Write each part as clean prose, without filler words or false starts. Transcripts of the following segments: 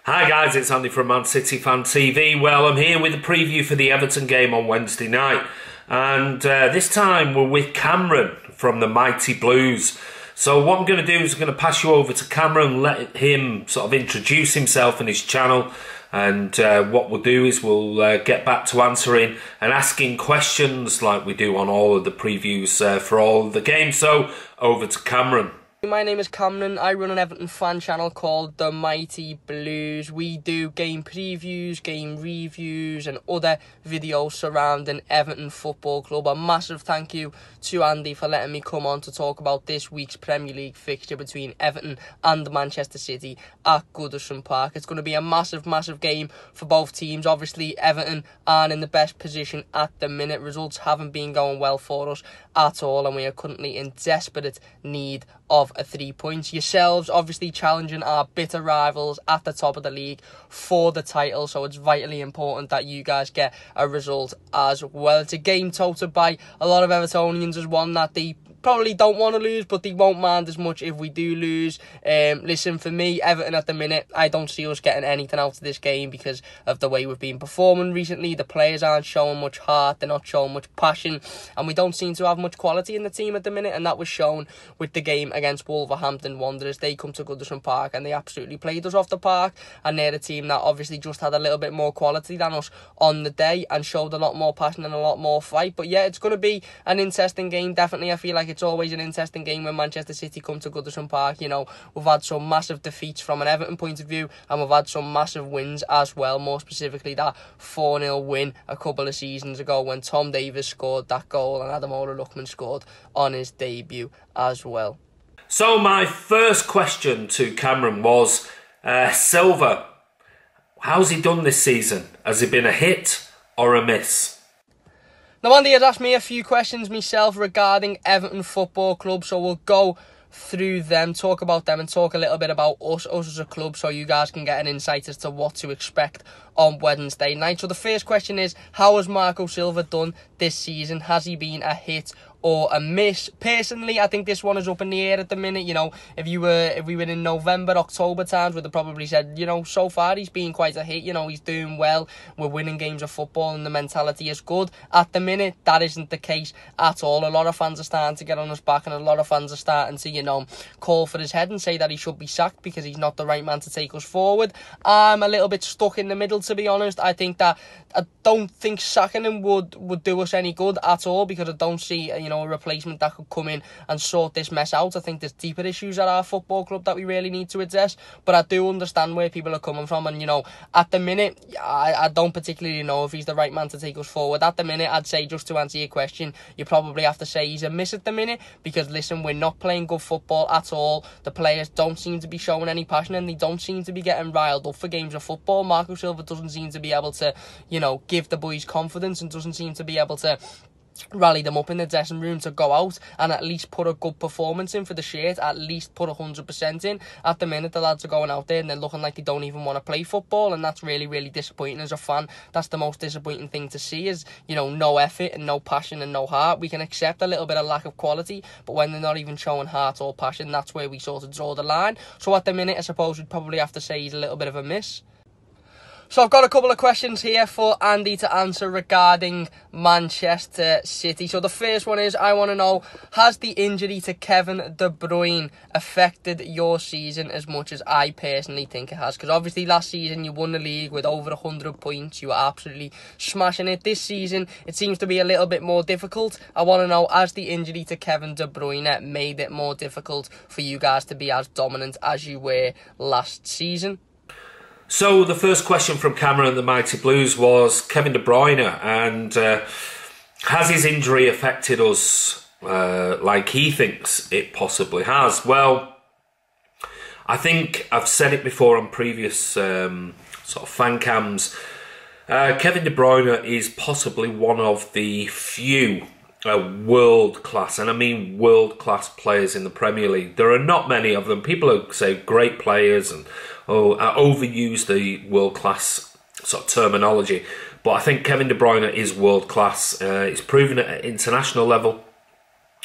Hi guys, it's Andy from Man City Fan TV. Well, I'm here with a preview for the Everton game on Wednesday night. And this time we're with Cameron from the Mighty Blues. So what I'm going to do is I'm going to pass you over to Cameron, let him sort of introduce himself and his channel. And what we'll do is we'll get back to answering and asking questions like we do on all of the previews for all of the games. So over to Cameron. My name is Cameron. I run an Everton fan channel called The Mighty Blues. We do game previews, game reviews and other videos surrounding Everton Football Club. A massive thank you to Andy for letting me come on to talk about this week's Premier League fixture between Everton and Manchester City at Goodison Park. It's going to be a massive game for both teams. Obviously, Everton aren't in the best position at the minute. Results haven't been going well for us at all, and we are currently in desperate need of 3 points. Yourselves obviously challenging our bitter rivals at the top of the league for the title, so it's vitally important that you guys get a result as well. It's a game touted by a lot of Evertonians as one that they probably don't want to lose, but they won't mind as much if we do lose. Listen, for me, Everton at the minute, I don't see us getting anything out of this game because of the way we've been performing recently. The players aren't showing much heart, they're not showing much passion, and we don't seem to have much quality in the team at the minute, and that was shown with the game against Wolverhampton Wanderers. They come to Goodison Park and they absolutely played us off the park, and they're a team that obviously just had a little bit more quality than us on the day and showed a lot more passion and a lot more fight. But yeah, it's going to be an interesting game. Definitely, I feel like it's always an interesting game when Manchester City come to Goodison Park. You know, we've had some massive defeats from an Everton point of view, and we've had some massive wins as well, more specifically that 4-0 win a couple of seasons ago when Tom Davies scored that goal and Ademola Lookman scored on his debut as well. So my first question to Cameron was, Silva, how's he done this season? Has he been a hit or a miss? Now, Andy has asked me a few questions myself regarding Everton Football Club, so we'll go through them, talk about them and talk a little bit about us as a club, so you guys can get an insight as to what to expect on Wednesday night. So the first question is, how has Marco Silva done this season? Has he been a hit or a miss? Personally, I think this one is up in the air at the minute. You know, if we were in November, October times, we'd have probably said, you know, so far he's been quite a hit. You know, he's doing well, we're winning games of football and the mentality is good. At the minute, that isn't the case at all. A lot of fans are starting to get on his back, and a lot of fans are starting to, you know, call for his head and say that he should be sacked because he's not the right man to take us forward. I'm a little bit stuck in the middle, to be honest. I don't think sacking him would do us any good at all, because I don't see, you know, a replacement that could come in and sort this mess out. I think there's deeper issues at our football club that we really need to address, but I do understand where people are coming from, and, you know, at the minute, I don't particularly know if he's the right man to take us forward. At the minute, I'd say, just to answer your question, you probably have to say he's a miss at the minute, because, listen, we're not playing good football at all. The players don't seem to be showing any passion, and they don't seem to be getting riled up for games of football. Marco Silva doesn't seem to be able to, you know, give the boys confidence, and doesn't seem to be able to rally them up in the dressing room to go out and at least put a good performance in for the shirt, at least put 100% in. At the minute, the lads are going out there and they're looking like they don't even want to play football, and that's really disappointing as a fan. That's the most disappointing thing to see, is, you know, no effort and no passion and no heart. We can accept a little bit of lack of quality, but when they're not even showing heart or passion, that's where we sort of draw the line. So at the minute, I suppose we'd probably have to say he's a little bit of a miss. So I've got a couple of questions here for Andy to answer regarding Manchester City. So the first one is, I want to know, has the injury to Kevin De Bruyne affected your season as much as I personally think it has? Because obviously last season you won the league with over 100 points. You were absolutely smashing it. This season it seems to be a little bit more difficult. I want to know, has the injury to Kevin De Bruyne made it more difficult for you guys to be as dominant as you were last season? So the first question from Cameron, the Mighty Blues, was Kevin De Bruyne, and has his injury affected us like he thinks it possibly has? Well, I think I've said it before on previous sort of fan cams. Kevin De Bruyne is possibly one of the few world-class, and I mean world-class players in the Premier League. There are not many of them. People who say great players and overuse the world-class sort of terminology, but I think Kevin De Bruyne is world-class. He's proven it at international level.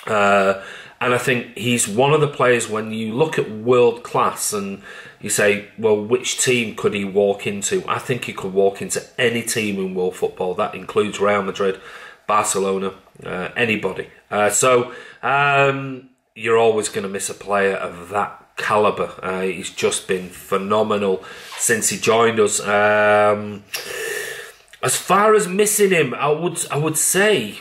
And I think he's one of the players, when you look at world class and you say, well, which team could he walk into? I think he could walk into any team in world football. That includes Real Madrid, Barcelona, anybody. So you're always going to miss a player of that calibre. He's just been phenomenal since he joined us. As far as missing him, I would say,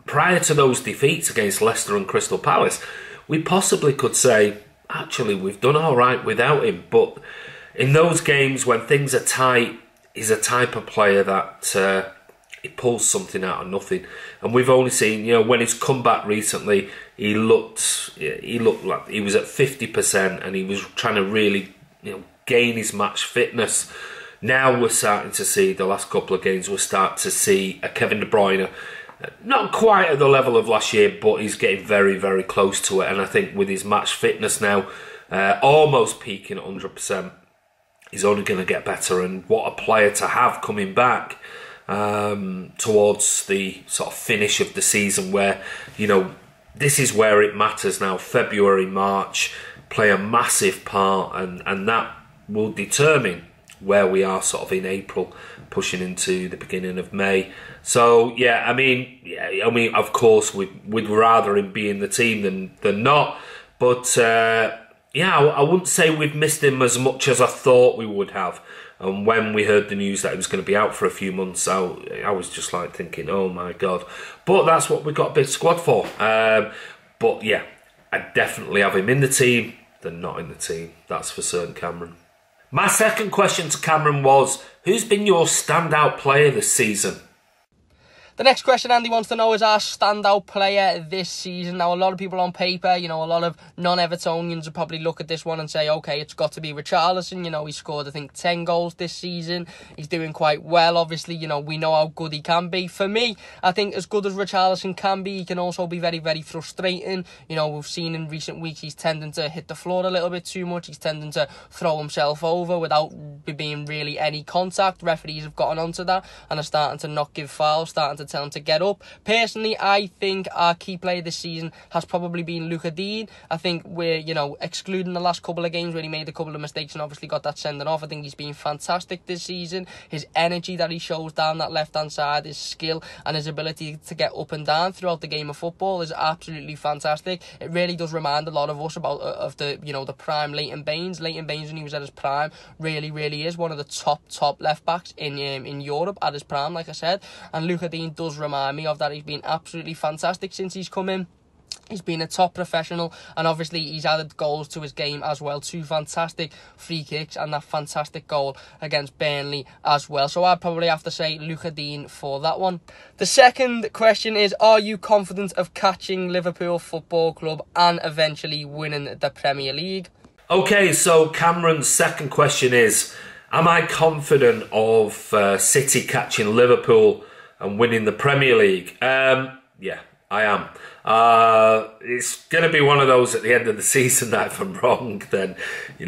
prior to those defeats against Leicester and Crystal Palace, we possibly could say, actually, we've done all right without him. But in those games when things are tight, he's a type of player that he pulls something out of nothing. And we've only seen, when he's come back recently, he looked like he was at 50% and he was trying to really, gain his match fitness. Now we're starting to see, the last couple of games, we're starting to see a Kevin De Bruyne, not quite at the level of last year, but he's getting very, very close to it. And I think with his match fitness now, almost peaking at 100%, he's only going to get better. And what a player to have coming back towards the sort of finish of the season, where, this is where it matters now. February, March play a massive part, and that will determine where we are sort of in April, pushing into the beginning of May. So I mean, of course, we'd rather him be in the team than not. But I wouldn't say we've missed him as much as I thought we would have. And when we heard the news that he was going to be out for a few months, I was just like thinking, oh my God. But that's what we've got a big squad for. But yeah, I definitely have him in the team than not in the team. That's for certain, Cameron. My second question to Cameron was, who's been your standout player this season? The next question Andy wants to know is our standout player this season. Now, a lot of people on paper, a lot of non-Evertonians would probably look at this one and say, okay, it's got to be Richarlison. He scored, I think, 10 goals this season. He's doing quite well, obviously. We know how good he can be. For me, I think as good as Richarlison can be, he can also be very, very frustrating. We've seen in recent weeks he's tending to hit the floor a little bit too much. He's tending to throw himself over without being really any contact. Referees have gotten onto that and are starting to not give fouls, starting to tell him to get up. Personally, I think our key player this season has probably been Luca Dean. I think we're, excluding the last couple of games where he made a couple of mistakes and obviously got that sending off. I think he's been fantastic this season. His energy that he shows down that left-hand side, his skill and his ability to get up and down throughout the game of football is absolutely fantastic. It really does remind a lot of us about the prime Leighton Baines. Leighton Baines, when he was at his prime, really is one of the top left-backs in Europe at his prime, like I said. And Luca Dean does remind me of that. He's been absolutely fantastic since he's come in. He's been a top professional, and obviously he's added goals to his game as well. 2 fantastic free kicks and that fantastic goal against Burnley as well. So I'd probably have to say Luca Dean for that one. The second question is, are you confident of catching Liverpool Football Club and eventually winning the Premier League? Okay, so Cameron's second question is, am I confident of City catching Liverpool and winning the Premier League? Yeah, I am. It's going to be one of those at the end of the season that if I'm wrong, then,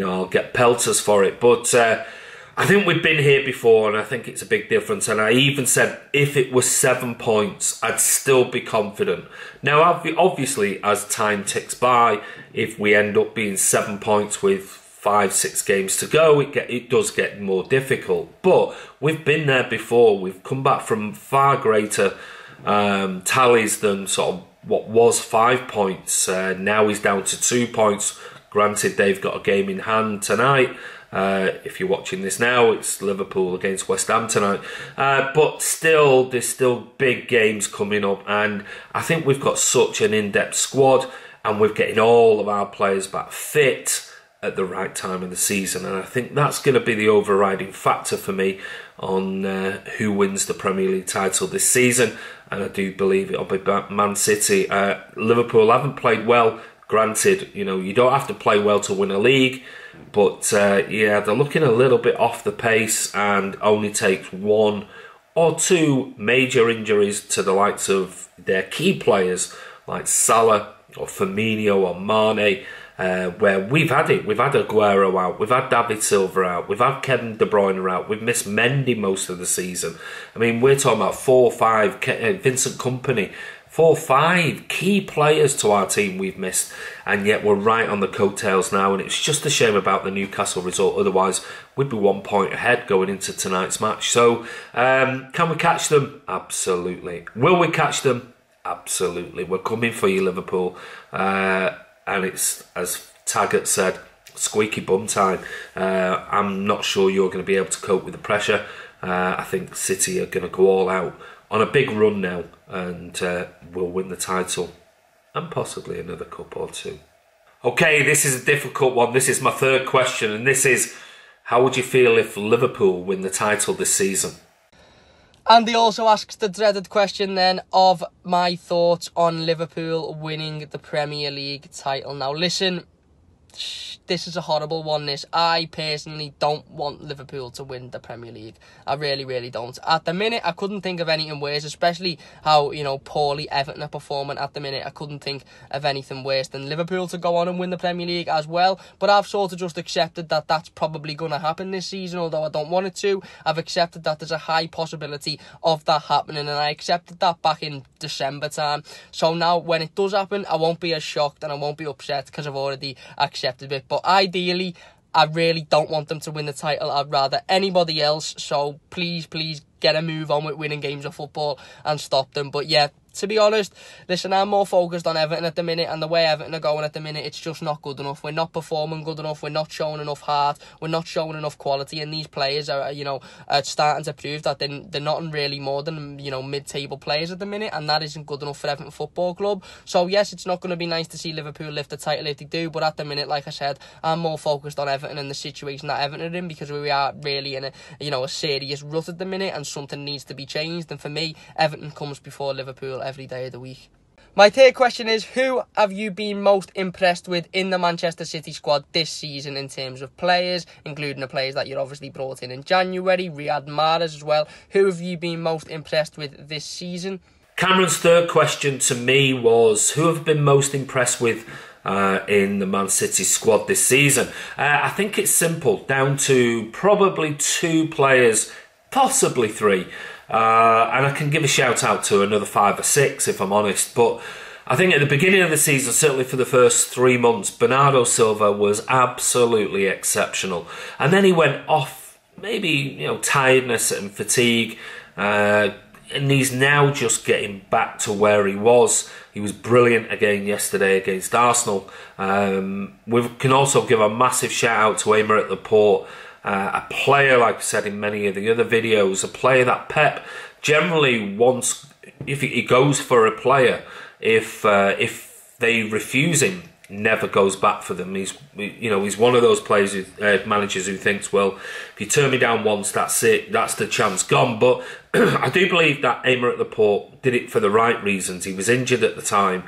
I'll get pelters for it. But I think we've been here before, and I think it's a big difference. And I even said if it was 7 points, I'd still be confident. Now, obviously, as time ticks by, if we end up being 7 points with 5-6 games to go, it does get more difficult. But we've been there before. We've come back from far greater tallies than sort of what was 5 points. Now he's down to 2 points. Granted, they've got a game in hand tonight. If you're watching this now, it's Liverpool against West Ham tonight. But still, there's still big games coming up, and I think we've got such an in-depth squad, and we're getting all of our players back fit at the right time of the season, and I think that's going to be the overriding factor for me on who wins the Premier League title this season. And I do believe it'll be Man City. Liverpool haven't played well. Granted, you don't have to play well to win a league, but they're looking a little bit off the pace, and only takes 1 or 2 major injuries to the likes of their key players like Salah or Firmino or Mane, where we've had it. We've had Aguero out, we've had David Silva out, we've had Kevin De Bruyne out, we've missed Mendy most of the season. I mean, we're talking about 4 or 5, Vincent Kompany 4, 5 key players to our team we've missed, and yet we're right on the coattails now, and it's just a shame about the Newcastle result. Otherwise, we'd be 1 point ahead going into tonight's match. So, can we catch them? Absolutely. Will we catch them? Absolutely. We're coming for you, Liverpool. And it's, as Taggart said, squeaky bum time. I'm not sure you're going to be able to cope with the pressure. I think City are going to go all out on a big run now, and will win the title and possibly another cup or two. Okay, this is a difficult one. This is my third question, and this is, how would you feel if Liverpool win the title this season? Andy also asks the dreaded question then of my thoughts on Liverpool winning the Premier League title. Now listen, this is a horrible one, this. I personally don't want Liverpool to win the Premier League. I really, really don't. At the minute, I couldn't think of anything worse, especially how, poorly Everton are performing at the minute. I couldn't think of anything worse than Liverpool to go on and win the Premier League as well. But I've sort of just accepted that that's probably going to happen this season, although I don't want it to. I've accepted that there's a high possibility of that happening, and I accepted that back in December time. So now, when it does happen, I won't be as shocked and I won't be upset because I've already accepted it. But ideally, I really don't want them to win the title. I'd rather anybody else. So please get a move on with winning games of football and stop them. But yeah, to be honest, listen, I'm more focused on Everton at the minute, and the way Everton are going at the minute, it's just not good enough. We're not performing good enough. We're not showing enough heart. We're not showing enough quality, and these players are, starting to prove that they're not really more than, mid-table players at the minute, and that isn't good enough for Everton Football Club. So yes, it's not going to be nice to see Liverpool lift the title if they do, but at the minute, like I said, I'm more focused on Everton and the situation that Everton are in, because we are really in a serious rut at the minute, and something needs to be changed. And for me, Everton comes before Liverpool every day of the week. My third question is, who have you been most impressed with in the Manchester City squad this season in terms of players, including the players that you're obviously brought in January, Riyad Mahrez as well? Who have you been most impressed with this season? Cameron's third question to me was, who have been most impressed with in the Man City squad this season? I think it's simple, down to probably 2 players, possibly 3. And I can give a shout out to another 5 or 6 if I'm honest, but I think at the beginning of the season, certainly for the first 3 months, Bernardo Silva was absolutely exceptional, and then he went off, maybe tiredness and fatigue, and he's now just getting back to where he was. He was brilliant again yesterday against Arsenal. We can also give a massive shout out to Aymeric Laporte. A player, like I said in many of the other videos, a player that Pep generally wants. If he goes for a player, if they refuse him, never goes back for them. He's one of those players, managers who thinks, well, if you turn me down once, that's it, that's the chance gone. But I do believe that Aymeric Laporte did it for the right reasons. He was injured at the time,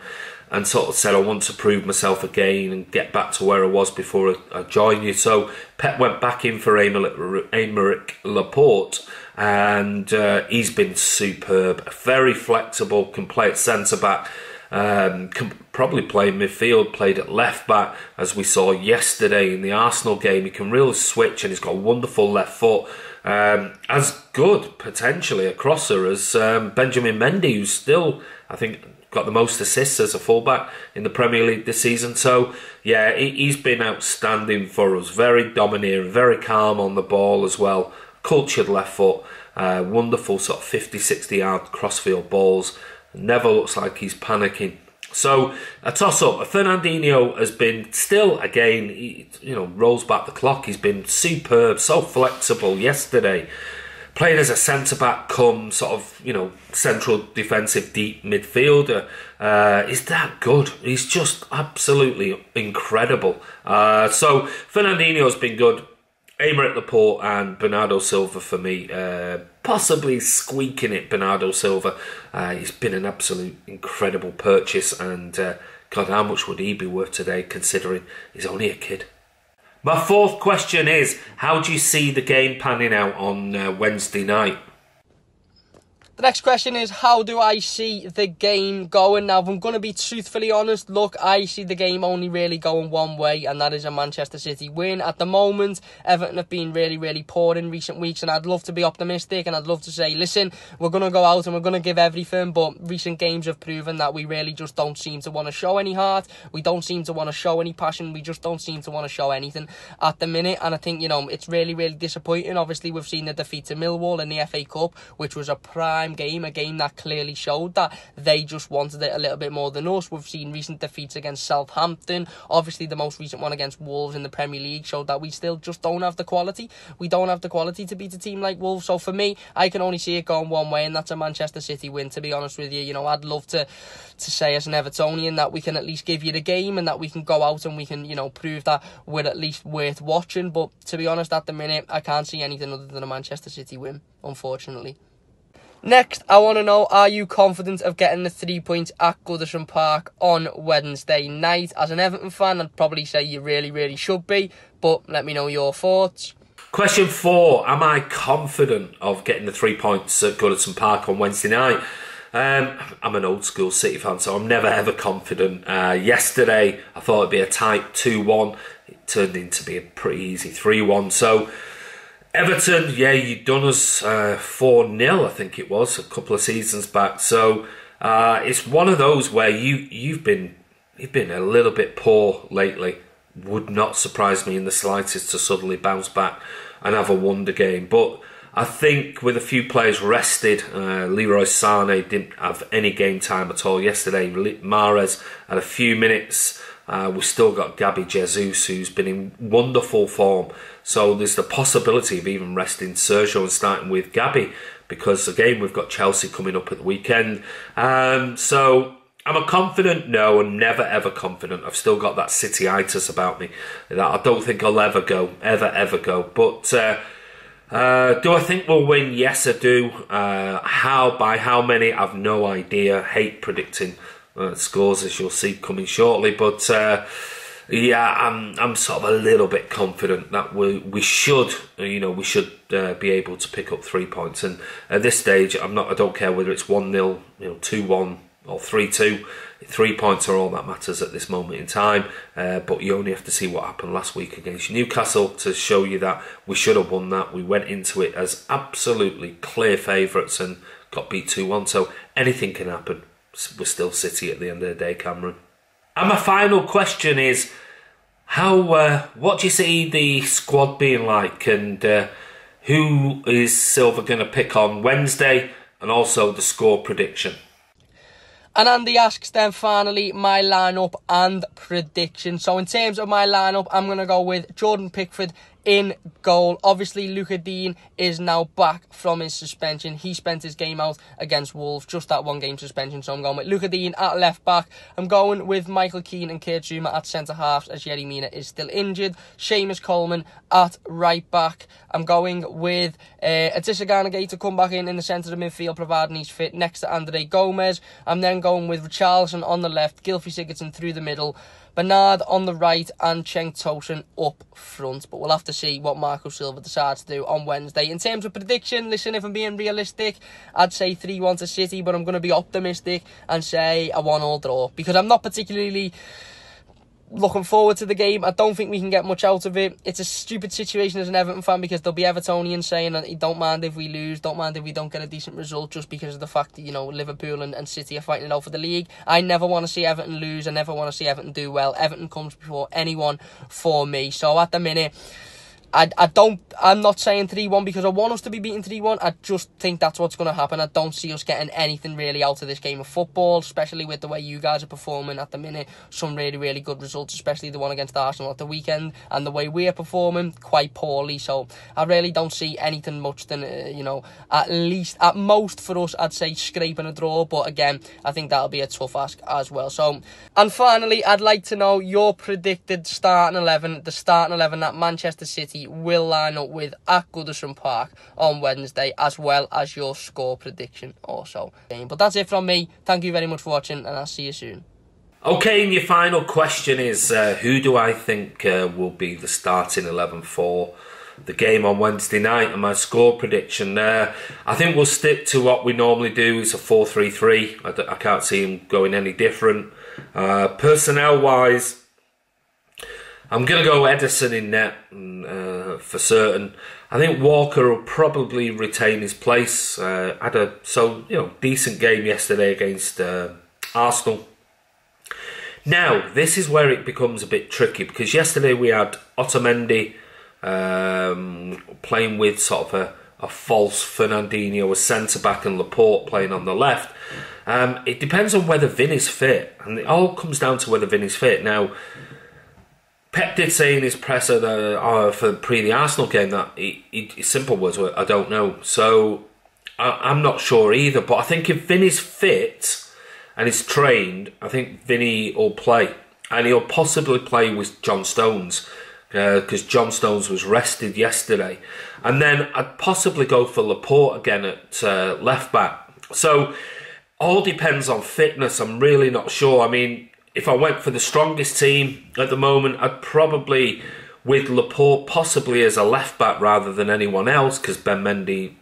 and sort of said, I want to prove myself again and get back to where I was before I joined you. So Pep went back in for Aymeric Laporte, and he's been superb. Very flexible, can play at centre-back, can probably play midfield, played at left-back, as we saw yesterday in the Arsenal game. He can really switch, and he's got a wonderful left foot. As good, potentially, a crosser as Benjamin Mendy, who's still, I think, got the most assists as a fullback in the Premier League this season. So yeah, he's been outstanding for us. Very domineering, very calm on the ball as well. Cultured left foot, wonderful sort of 50-60 yard crossfield balls. Never looks like he's panicking. So a toss-up. Fernandinho has been still, again, he, rolls back the clock. He's been superb, so flexible yesterday. Played as a centre-back come sort of, central defensive deep midfielder. Is that good? He's just absolutely incredible. So Fernandinho's been good. Aymeric Laporte and Bernardo Silva for me. Possibly squeaking it, Bernardo Silva. He's been an absolute incredible purchase, and God, how much would he be worth today, considering he's only a kid? My fourth question is, how do you see the game panning out on Wednesday night? The next question is, how do I see the game going? Now, if I'm going to be truthfully honest, look, I see the game only really going one way, and that is a Manchester City win. At the moment, Everton have been really, really poor in recent weeks, and I'd love to be optimistic, and I'd love to say, listen, we're going to go out and we're going to give everything, but recent games have proven that we really just don't seem to want to show any heart. We don't seem to want to show any passion. We just don't seem to want to show anything at the minute, and I think, you know, it's really, really disappointing. Obviously, we've seen the defeat to Millwall in the FA Cup, which was a prime game, a game that clearly showed that they just wanted it a little bit more than us. We've seen recent defeats against Southampton. Obviously, the most recent one against Wolves in the Premier League showed that we still just don't have the quality. We don't have the quality to beat a team like Wolves. So for me, I can only see it going one way, and that's a Manchester City win, to be honest with you. You know, I'd love to say as an Evertonian that we can at least give you the game and that we can go out and we can, you know, prove that we're at least worth watching. But to be honest, at the minute, I can't see anything other than a Manchester City win, unfortunately. Next, I want to know, are you confident of getting the 3 points at Goodison Park on Wednesday night? As an Everton fan, I'd probably say you really, really should be, but let me know your thoughts. Question 4, am I confident of getting the 3 points at Goodison Park on Wednesday night? I'm an old school City fan, so I'm never ever confident. Yesterday, I thought it'd be a tight 2-1. It turned into be a pretty easy 3-1. So, Everton, yeah, you've done us 4-0, I think it was, a couple of seasons back. So it's one of those where you've been a little bit poor lately. Would not surprise me in the slightest to suddenly bounce back and have a wonder game. But I think with a few players rested, Leroy Sané didn't have any game time at all yesterday. Mahrez had a few minutes. We've still got Gabby Jesus, who's been in wonderful form. So there's the possibility of even resting Sergio and starting with Gabby, because again, we've got Chelsea coming up at the weekend. So am I confident? No, I'm never ever confident. I've still got that City-itis about me that I don't think I'll ever go. But do I think we'll win? Yes, I do. By how many? I've no idea. Hate predicting scores, as you'll see coming shortly. But yeah, I'm sort of a little bit confident that we should be able to pick up 3 points. And at this stage, I don't care whether it's 1-0, 2-1 or 3-2. 3 points are all that matters at this moment in time. But you only have to see what happened last week against Newcastle to show you that we should have won that. We went into it as absolutely clear favourites and got beat 2-1. So anything can happen. We're still City at the end of the day, Cameron. And my final question is, what do you see the squad being like, and who is Silva going to pick on Wednesday, and also the score prediction? And Andy asks then finally my lineup and prediction. So in terms of my lineup, I'm going to go with Jordan Pickford in goal. Obviously, Luca Dean is now back from his suspension. He spent his game out against Wolves, just that one game suspension. So I'm going with Luca Dean at left back. I'm going with Michael Keane and Kurt Zouma at centre halves, as Yerry Mina is still injured. Seamus Coleman at right back. I'm going with Adisa Garnagay to come back in the centre of midfield, providing he's fit, next to Andre Gomez. I'm then going with Richarlison on the left, Gylfi Sigurdsson through the middle, Bernard on the right, and Cenk Tosun up front. But we'll have to see what Marco Silva decides to do on Wednesday. In terms of prediction, listen, if I'm being realistic, I'd say 3-1 to City, but I'm going to be optimistic and say a 1-1 draw, because I'm not particularly looking forward to the game. I don't think we can get much out of it. It's a stupid situation as an Everton fan, because there'll be Evertonians saying that he don't mind if we lose, don't mind if we don't get a decent result, just because of the fact that, Liverpool and City are fighting it out for the league. I never want to see Everton lose. I never want to see Everton do well. Everton comes before anyone for me. So at the minute, I'm not saying 3-1 because I want us to be beaten 3-1. I just think that's what's going to happen. I don't see us getting anything really out of this game of football, especially with the way you guys are performing at the minute. Some really, really good results, especially the one against Arsenal at the weekend, and the way we are performing quite poorly. So I really don't see anything much than, at most for us, I'd say scraping a draw. But again, I think that'll be a tough ask as well. So, and finally, I'd like to know your predicted starting 11, the starting 11 that Manchester City will line up with at Goodison Park on Wednesday, as well as your score prediction also. But that's it from me. Thank you very much for watching, and I'll see you soon. Okay, and your final question is, who do I think will be the starting 11 for the game on Wednesday night and my score prediction there. I think we'll stick to what we normally do. It's a 4-3-3. I can't see him going any different. Personnel-wise, I'm going to go Ederson in net for certain. I think Walker will probably retain his place. Had a decent game yesterday against Arsenal. Now, this is where it becomes a bit tricky, because yesterday we had Otamendi playing with sort of a false Fernandinho, a centre-back, and Laporte playing on the left. It depends on whether Vinny's fit, and it all comes down to whether Vinny's fit. Now, Pep did say in his presser for the Arsenal game that his simple words were, I don't know. So I'm not sure either, but I think if Vinny's fit and is trained, I think Vinny will play. And he'll possibly play with John Stones, because John Stones was rested yesterday. And then I'd possibly go for Laporte again at left back. So all depends on fitness. I'm really not sure. I mean, if I went for the strongest team at the moment, I'd probably, with Laporte possibly as a left back rather than anyone else, because Ben Mendy,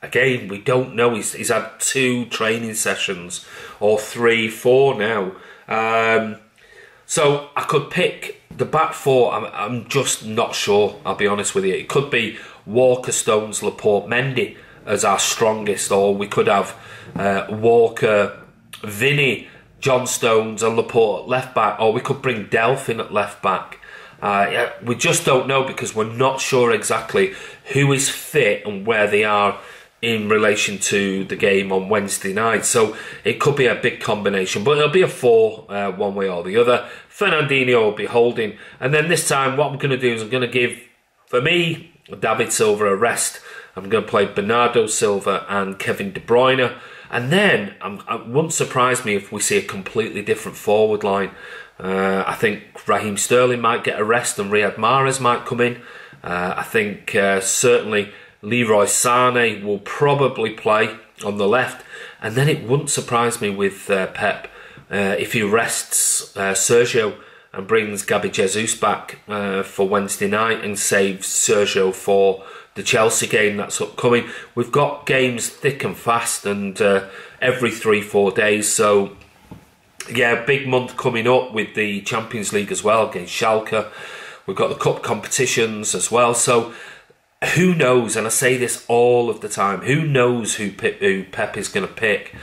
again, we don't know. He's had 2 training sessions, or 3, 4 now. So I could pick the back 4. I'm just not sure, I'll be honest with you. It could be Walker, Stones, Laporte, Mendy as our strongest, or we could have Walker, Vinny, John Stones and Laporte at left back, or we could bring Delphin at left back. We just don't know, because we're not sure exactly who is fit and where they are in relation to the game on Wednesday night. So it could be a big combination, but it'll be a 4 one way or the other. Fernandinho will be holding, and then this time what I'm going to do is I'm going to give, for me, David Silva a rest. I'm going to play Bernardo Silva and Kevin De Bruyne. And then it wouldn't surprise me if we see a completely different forward line. I think Raheem Sterling might get a rest and Riyad Mahrez might come in. I think certainly Leroy Sané will probably play on the left. And then it wouldn't surprise me with Pep if he rests Sergio and brings Gabby Jesus back for Wednesday night and saves Sergio for the Chelsea game that's upcoming. We've got games thick and fast, and every 3-4 days. So, yeah, big month coming up with the Champions League as well against Schalke. We've got the cup competitions as well. So, who knows? And I say this all of the time. Who knows who Pep is going to pick?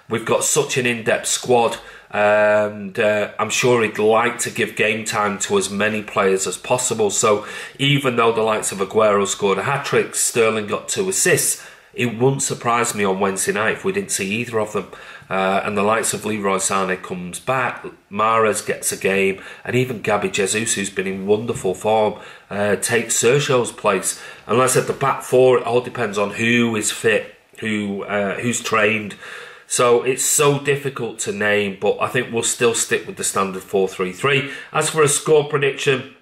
We've got such an in-depth squad. And I'm sure he'd like to give game time to as many players as possible. So even though the likes of Aguero scored a hat-trick, Sterling got 2 assists, it wouldn't surprise me on Wednesday night if we didn't see either of them. And the likes of Leroy Sané comes back, Mahrez gets a game, and even Gabby Jesus, who's been in wonderful form, takes Sergio's place. And like I said, the back 4, it all depends on who is fit, who's trained. So it's so difficult to name, but I think we'll still stick with the standard 4-3-3. As for a score prediction,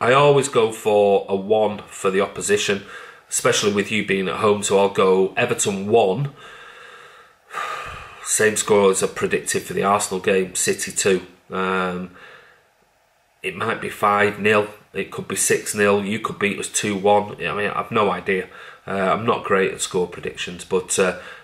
I always go for a 1 for the opposition, especially with you being at home, so I'll go Everton 1. Same score as I predicted for the Arsenal game, City 2. It might be 5-0, it could be 6-0, you could beat us 2-1. I mean, I've no idea. I'm not great at score predictions, but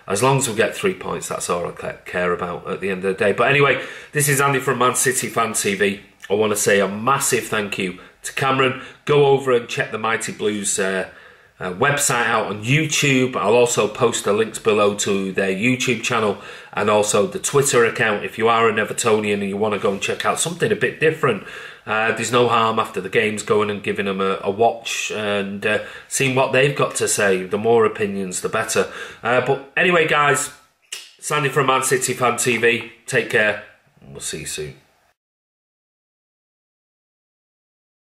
as long as we get 3 points, that's all I care about at the end of the day. But anyway, this is Andy from Man City Fan TV. I want to say a massive thank you to Cameron. Go over and check the Mighty Blues website out on YouTube. I'll also post the links below to their YouTube channel and also the Twitter account. If you are an Evertonian and you want to go and check out something a bit different, there's no harm after the games going and giving them a watch and seeing what they've got to say. The more opinions, the better. But anyway, guys, Sandy from Man City Fan TV. Take care. We'll see you soon.